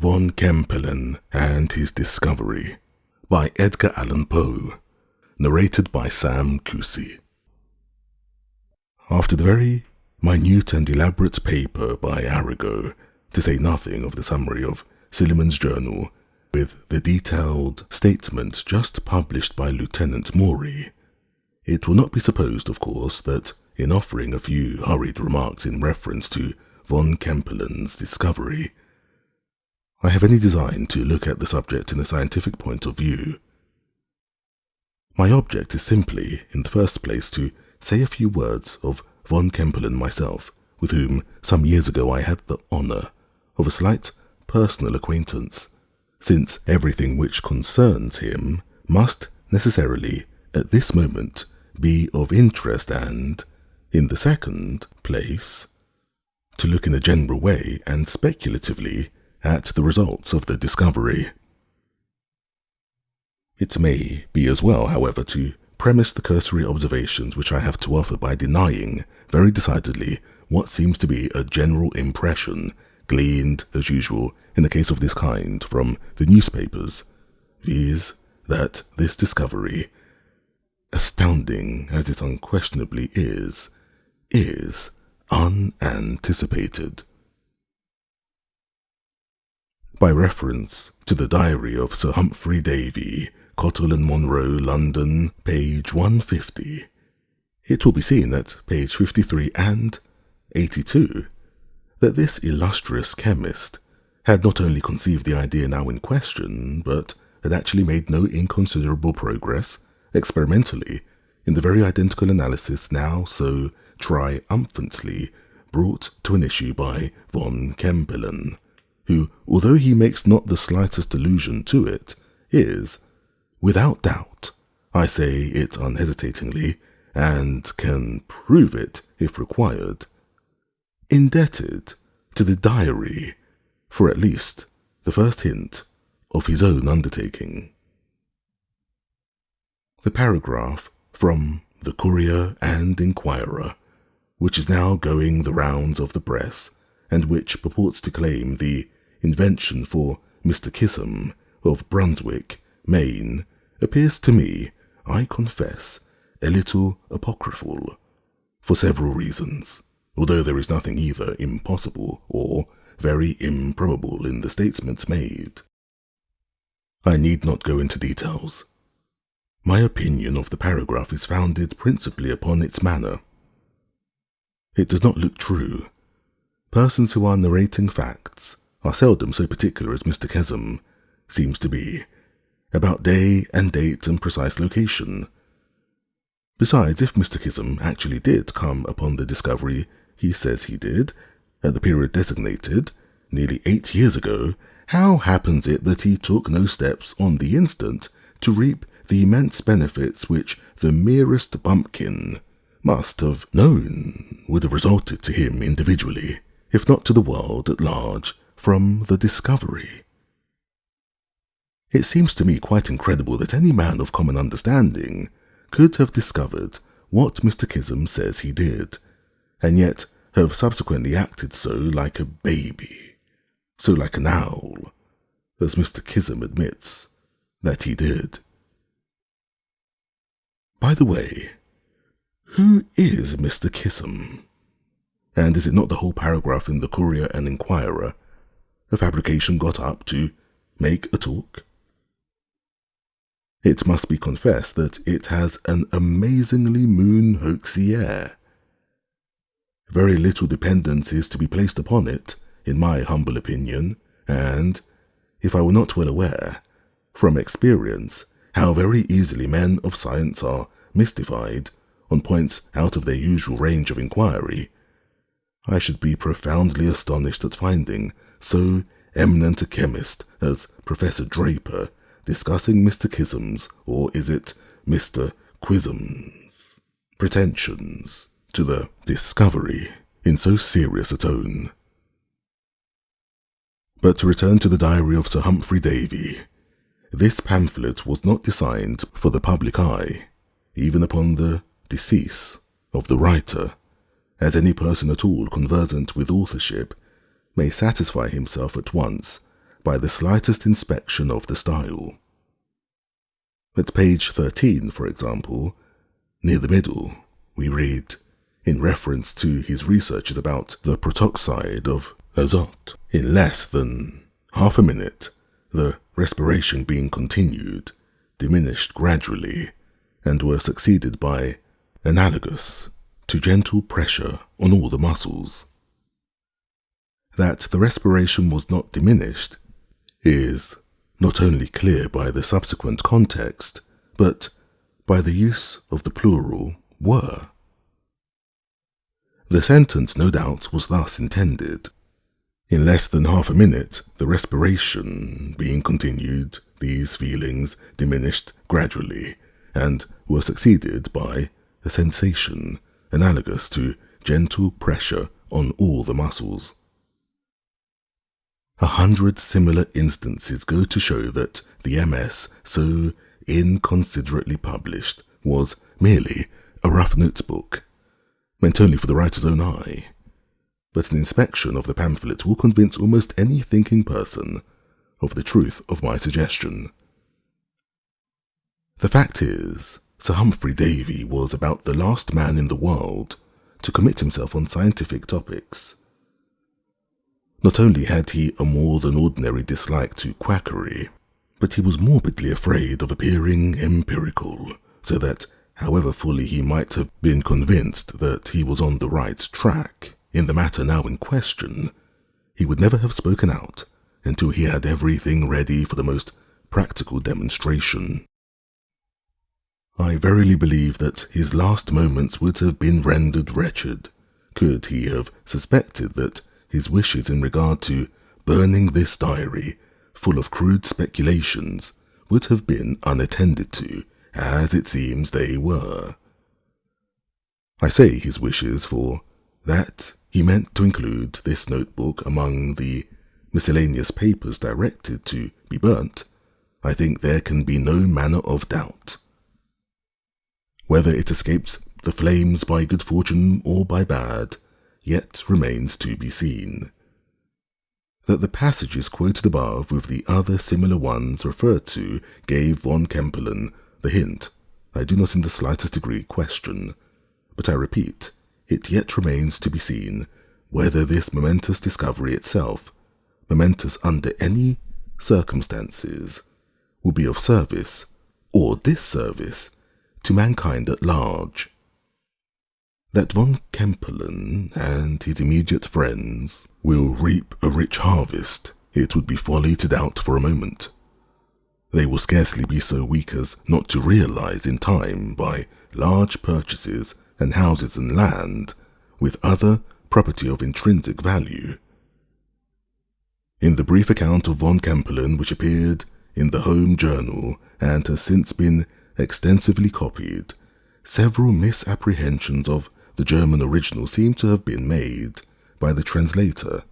Von Kempelen and His Discovery by Edgar Allan Poe, narrated by Sam Kusi. After the very minute and elaborate paper by Arago, to say nothing of the summary of Silliman's journal, with the detailed statement just published by Lieutenant Maury, it will not be supposed, of course, that in offering a few hurried remarks in reference to Von Kempelen's discovery, I have any design to look at the subject in a scientific point of view. My object is simply, in the first place, to say a few words of Von Kempelen myself, with whom some years ago I had the honour of a slight personal acquaintance, since everything which concerns him must necessarily, at this moment, be of interest and, in the second place, to look in a general way and speculatively at the results of the discovery. It may be as well, however, to premise the cursory observations which I have to offer by denying very decidedly what seems to be a general impression gleaned, as usual, in a case of this kind from the newspapers, viz., that this discovery, astounding as it unquestionably is unanticipated. By reference to the diary of Sir Humphrey Davy, Cottle and Monroe, London, page 150, it will be seen at page 53 and 82 that this illustrious chemist had not only conceived the idea now in question, but had actually made no inconsiderable progress experimentally in the very identical analysis now so triumphantly brought to an issue by Von Kempelen, who, although he makes not the slightest allusion to it, is, without doubt, I say it unhesitatingly, and can prove it if required, indebted to the diary for at least the first hint of his own undertaking. The paragraph from the Courier and Inquirer, which is now going the rounds of the press, and which purports to claim the invention for Mr. Kissam of Brunswick, Maine, appears to me, I confess, a little apocryphal, for several reasons, although there is nothing either impossible or very improbable in the statements made. I need not go into details. My opinion of the paragraph is founded principally upon its manner. It does not look true. Persons who are narrating facts are seldom so particular as Mr. Kissam seems to be, about day and date and precise location. Besides, if Mr. Kissam actually did come upon the discovery he says he did, at the period designated, nearly 8 years ago, how happens it that he took no steps on the instant to reap the immense benefits which the merest bumpkin must have known would have resulted to him individually, if not to the world at large, from the discovery? It seems to me quite incredible that any man of common understanding could have discovered what Mr. Kissam says he did, and yet have subsequently acted so like a baby, so like an owl, as Mr. Kissam admits that he did. By the way, who is Mr. Kissam? And is it not the whole paragraph in the Courier and Inquirer a fabrication got up to make a talk? It must be confessed that it has an amazingly moon-hoaxy air. Very little dependence is to be placed upon it, in my humble opinion, and, if I were not well aware, from experience, how very easily men of science are mystified on points out of their usual range of inquiry, I should be profoundly astonished at finding so eminent a chemist as Professor Draper discussing Mr. Kissam's, or is it Mr. Quizam's, pretensions to the discovery in so serious a tone. But to return to the diary of Sir Humphrey Davy, this pamphlet was not designed for the public eye, even upon the decease of the writer, as any person at all conversant with authorship may satisfy himself at once by the slightest inspection of the style. At page 13, for example, near the middle, we read, in reference to his researches about the protoxide of azote, in less than half a minute, the respiration being continued, diminished gradually, and were succeeded by analogous to gentle pressure on all the muscles. That the respiration was not diminished is not only clear by the subsequent context, but by the use of the plural were. The sentence, no doubt, was thus intended. In less than half a minute, the respiration being continued, these feelings diminished gradually, and were succeeded by a sensation analogous to gentle pressure on all the muscles. 100 similar instances go to show that the MS so inconsiderately published was merely a rough notebook, meant only for the writer's own eye. But an inspection of the pamphlet will convince almost any thinking person of the truth of my suggestion. The fact is, Sir Humphrey Davy was about the last man in the world to commit himself on scientific topics. Not only had he a more than ordinary dislike to quackery, but he was morbidly afraid of appearing empirical, so that, however fully he might have been convinced that he was on the right track in the matter now in question, he would never have spoken out until he had everything ready for the most practical demonstration. I verily believe that his last moments would have been rendered wretched could he have suspected that his wishes in regard to burning this diary, full of crude speculations, would have been unattended to, as it seems they were. I say his wishes, for that he meant to include this notebook among the miscellaneous papers directed to be burnt, I think there can be no manner of doubt. Whether it escapes the flames by good fortune or by bad, yet remains to be seen. That the passages quoted above with the other similar ones referred to gave von Kempelen the hint, I do not in the slightest degree question, but I repeat, it yet remains to be seen whether this momentous discovery itself, momentous under any circumstances, will be of service or disservice to mankind at large. That von Kempelen and his immediate friends will reap a rich harvest, it would be folly to doubt for a moment. They will scarcely be so weak as not to realize in time by large purchases and houses and land, with other property of intrinsic value. In the brief account of von Kempelen which appeared in the Home Journal and has since been extensively copied, several misapprehensions of the German original seem to have been made by the translator,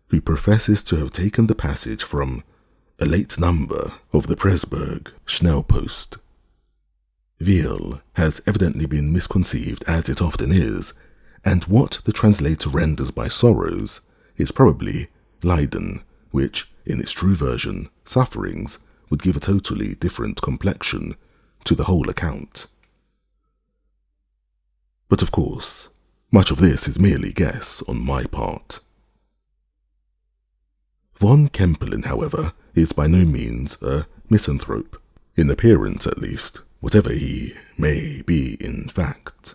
who professes to have taken the passage from a late number of the Presburg Schnellpost. Viel has evidently been misconceived, as it often is, and what the translator renders by sorrows is probably Leiden, which, in its true version, sufferings, would give a totally different complexion to the whole account. But of course, much of this is merely guess on my part. Von Kempelen, however, is by no means a misanthrope, in appearance at least, whatever he may be in fact.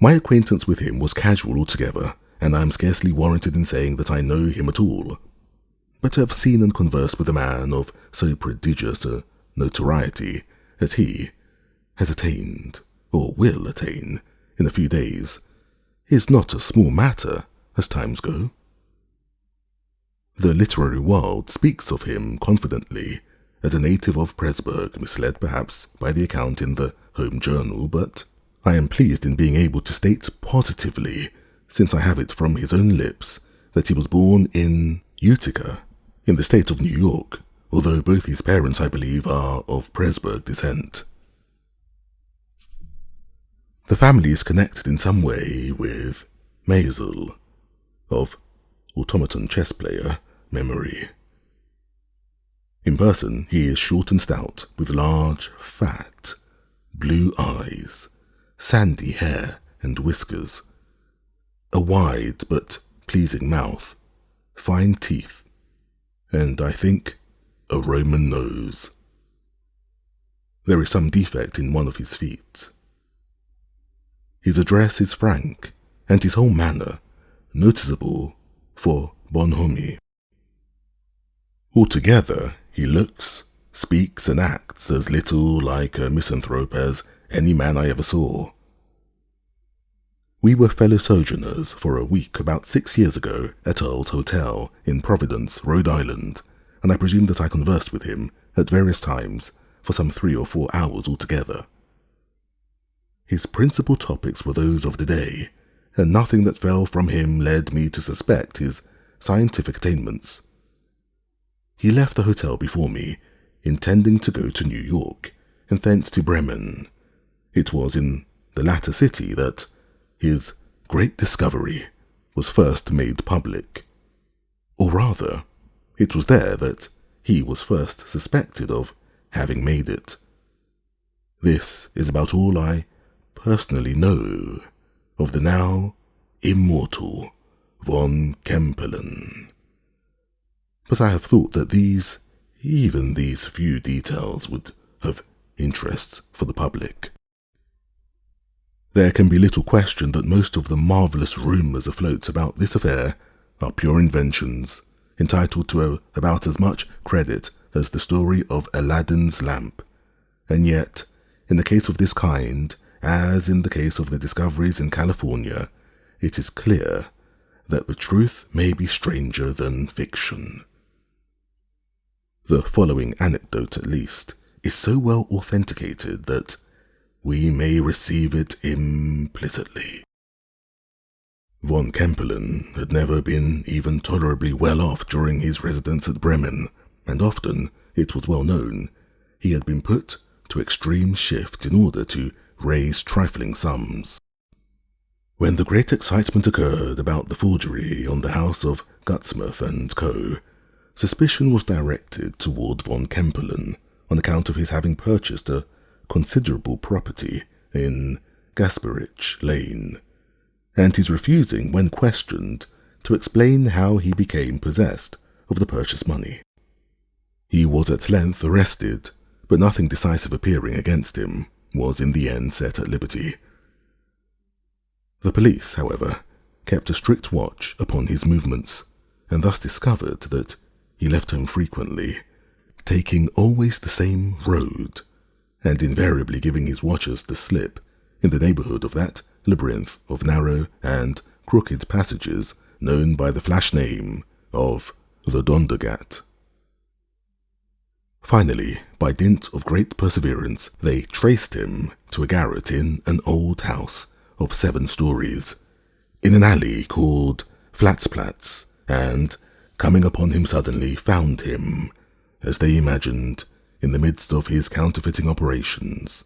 My acquaintance with him was casual altogether, and I am scarcely warranted in saying that I know him at all. But to have seen and conversed with a man of so prodigious a notoriety as he has attained, or will attain, in a few days, is not a small matter as times go. The literary world speaks of him confidently as a native of Presburg, misled perhaps by the account in the Home Journal, but I am pleased in being able to state positively, since I have it from his own lips, that he was born in Utica, in the state of New York, although both his parents, I believe, are of Presburg descent. The family is connected in some way with Maisel, of automaton chess player memory, In person, he is short and stout, with large, fat, blue eyes, sandy hair and whiskers, a wide but pleasing mouth, fine teeth, and, I think, a Roman nose. There is some defect in one of his feet. His address is frank, and his whole manner noticeable for bonhomie. Altogether, he looks, speaks, and acts as little like a misanthrope as any man I ever saw. We were fellow sojourners for a week about 6 years ago at Earl's Hotel in Providence, Rhode Island, and I presume that I conversed with him at various times for some 3 or 4 hours altogether. His principal topics were those of the day, and nothing that fell from him led me to suspect his scientific attainments. He left the hotel before me, intending to go to New York, and thence to Bremen. It was in the latter city that his great discovery was first made public. Or rather, it was there that he was first suspected of having made it. This is about all I personally know of the now immortal von Kempelen. But I have thought that even these few details would have interest for the public. There can be little question that most of the marvellous rumours afloat about this affair are pure inventions, entitled to about as much credit as the story of Aladdin's lamp. And yet, in the case of this kind, as in the case of the discoveries in California, it is clear that the truth may be stranger than fiction. The following anecdote, at least, is so well authenticated that we may receive it implicitly. Von Kempelen had never been even tolerably well off during his residence at Bremen, and often, it was well known, he had been put to extreme shifts in order to raise trifling sums. When the great excitement occurred about the forgery on the house of Gutsmuth and Co., suspicion was directed toward von Kempelen on account of his having purchased a considerable property in Gasperich Lane, and his refusing, when questioned, to explain how he became possessed of the purchase money. He was at length arrested, but nothing decisive appearing against him, was in the end set at liberty. The police, however, kept a strict watch upon his movements, and thus discovered that he left home frequently, taking always the same road, and invariably giving his watchers the slip in the neighbourhood of that labyrinth of narrow and crooked passages known by the flash name of the Dondergat. Finally, by dint of great perseverance, they traced him to a garret in an old house of 7 stories, in an alley called Flatsplatz, and, coming upon him suddenly, found him, as they imagined, in the midst of his counterfeiting operations.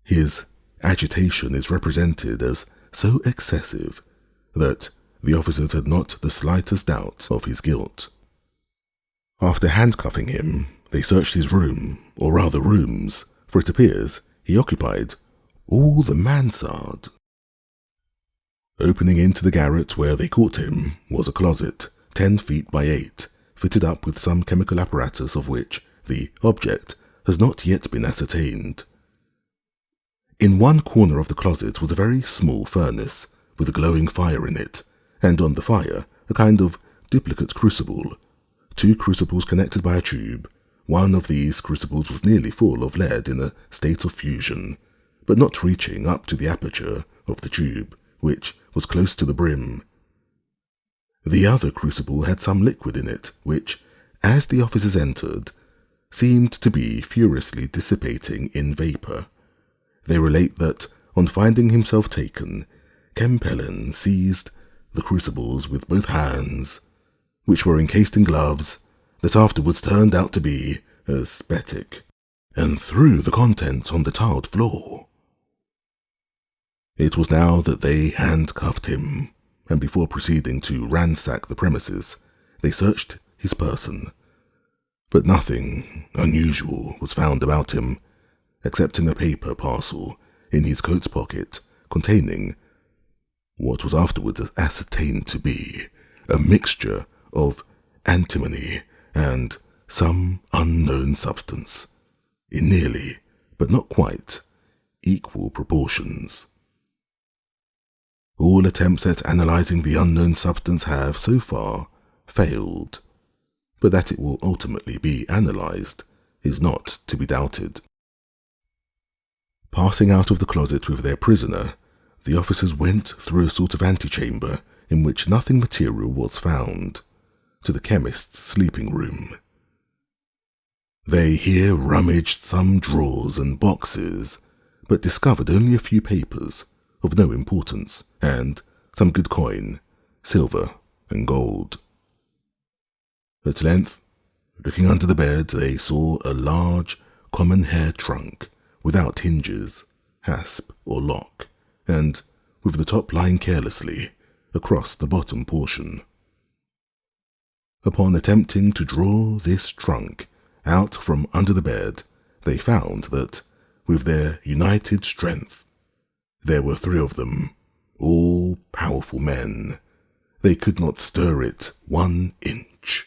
His agitation is represented as so excessive that the officers had not the slightest doubt of his guilt. After handcuffing him, they searched his room, or rather rooms, for it appears he occupied all the mansard. Opening into the garret where they caught him was a closet 10 feet by 8, fitted up with some chemical apparatus of which the object has not yet been ascertained. In one corner of the closet was a very small furnace with a glowing fire in it, and on the fire a kind of duplicate crucible, 2 crucibles connected by a tube. One of these crucibles was nearly full of lead in a state of fusion, but not reaching up to the aperture of the tube, which was close to the brim. The other crucible had some liquid in it, which, as the officers entered, seemed to be furiously dissipating in vapour. They relate that, on finding himself taken, Kempelen seized the crucibles with both hands, which were encased in gloves that afterwards turned out to be asbetic, and threw the contents on the tiled floor. It was now that they handcuffed him, and before proceeding to ransack the premises, they searched his person. but nothing unusual was found about him, excepting a paper parcel in his coat pocket containing what was afterwards ascertained to be a mixture of antimony and some unknown substance in nearly, but not quite, equal proportions. All attempts at analysing the unknown substance have, so far, failed, but that it will ultimately be analysed is not to be doubted. Passing out of the closet with their prisoner, the officers went through a sort of antechamber in which nothing material was found, to the chemist's sleeping room. They here rummaged some drawers and boxes, but discovered only a few papers of no importance, and some good coin, silver and gold. At length, looking under the bed, they saw a large common hair trunk without hinges, hasp or lock, and with the top lying carelessly across the bottom portion. Upon attempting to draw this trunk out from under the bed, they found that, with their united strength, there were 3 of them, all powerful men. They could not stir it 1 inch.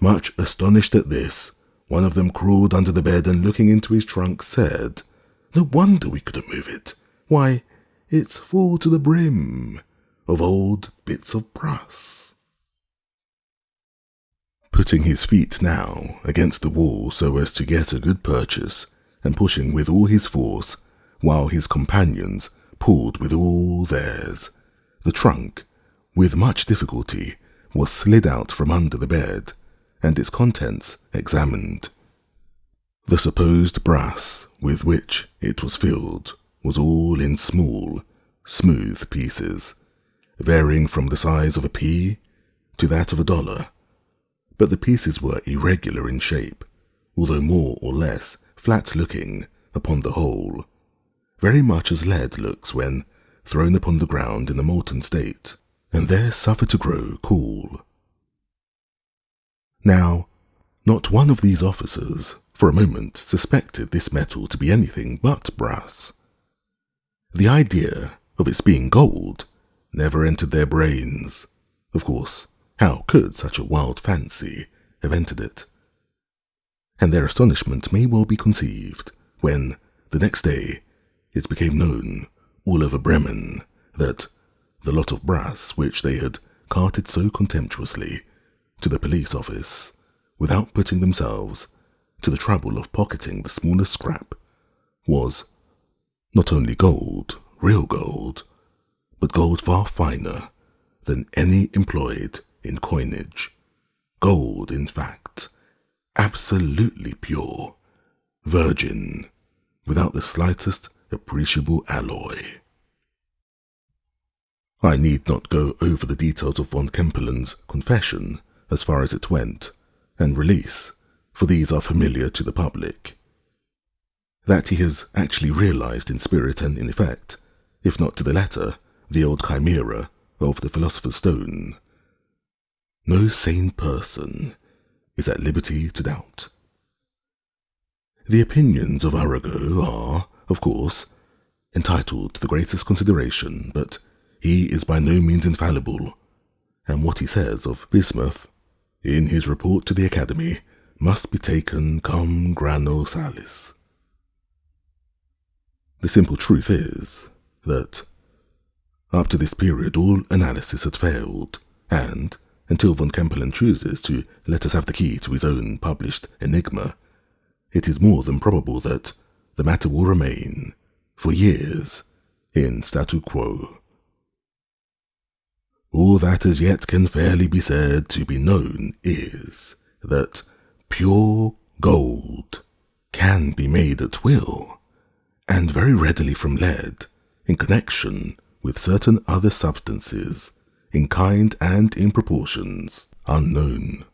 Much astonished at this, one of them crawled under the bed and, looking into his trunk, said, "No wonder we couldn't move it. Why, it's full to the brim of old bits of brass." Putting his feet now against the wall so as to get a good purchase, and pushing with all his force, while his companions pulled with all theirs, the trunk, with much difficulty, was slid out from under the bed, and its contents examined. The supposed brass with which it was filled was all in small, smooth pieces, varying from the size of a pea to that of $1, but the pieces were irregular in shape, although more or less flat-looking upon the whole, very much as lead looks when thrown upon the ground in a molten state, and there suffered to grow cool. Now, not one of these officers for a moment suspected this metal to be anything but brass. The idea of its being gold never entered their brains. Of course, how could such a wild fancy have entered it? And their astonishment may well be conceived when, the next day, it became known all over Bremen that the lot of brass which they had carted so contemptuously to the police office, without putting themselves to the trouble of pocketing the smallest scrap, was not only gold, real gold, but gold far finer than any employed in coinage. Gold, in fact, absolutely pure, virgin, without the slightest appreciable alloy. I need not go over the details of von Kempelen's confession as far as it went, and release, for these are familiar to the public. That he has actually realized in spirit and in effect, if not to the letter, the old chimera of the Philosopher's Stone, no sane person is at liberty to doubt. The opinions of Arago are, of course, entitled to the greatest consideration, but he is by no means infallible, and what he says of bismuth in his report to the Academy must be taken cum grano salis. The simple truth is that up to this period all analysis had failed, and until von Kempelen chooses to let us have the key to his own published enigma, it is more than probable that the matter will remain, for years, in statu quo. All that as yet can fairly be said to be known is that pure gold can be made at will, and very readily from lead, in connection with certain other substances, in kind and in proportions unknown.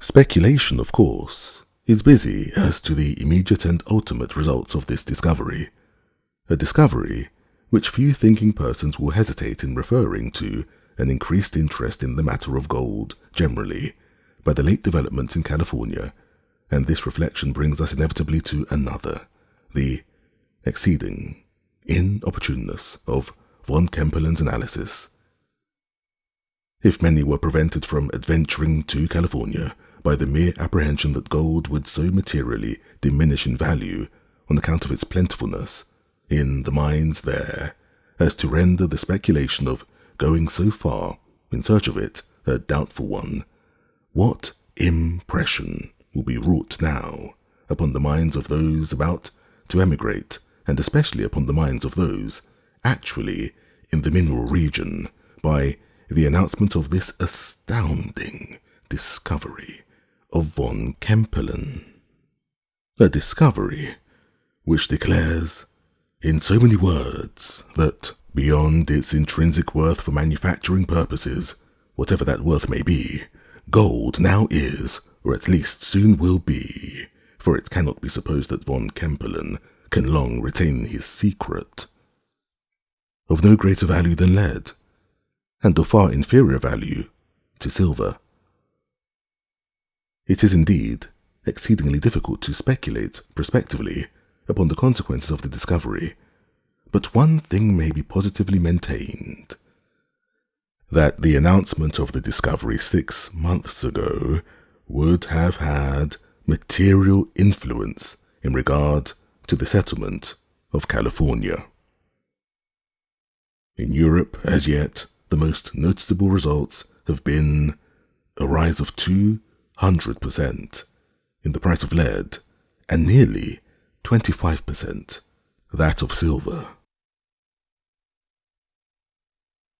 Speculation, of course, is busy as to the immediate and ultimate results of this discovery, a discovery which few thinking persons will hesitate in referring to an increased interest in the matter of gold generally by the late developments in California, and this reflection brings us inevitably to another, the exceeding inopportuneness of von Kempelen's analysis. If many were prevented from adventuring to California by the mere apprehension that gold would so materially diminish in value on account of its plentifulness in the mines there, as to render the speculation of going so far in search of it a doubtful one, what impression will be wrought now upon the minds of those about to emigrate, and especially upon the minds of those actually in the mineral region, by the announcement of this astounding discovery of von Kempelen? A discovery which declares in so many words that beyond its intrinsic worth for manufacturing purposes, whatever that worth may be, gold now is, or at least soon will be, for it cannot be supposed that von Kempelen can long retain his secret, of no greater value than lead, and of far inferior value to silver. It is indeed exceedingly difficult to speculate prospectively upon the consequences of the discovery, but one thing may be positively maintained, that the announcement of the discovery 6 months ago would have had material influence in regard to the settlement of California. In Europe, as yet, the most noticeable results have been a rise of 200% in the price of lead and nearly 25% that of silver.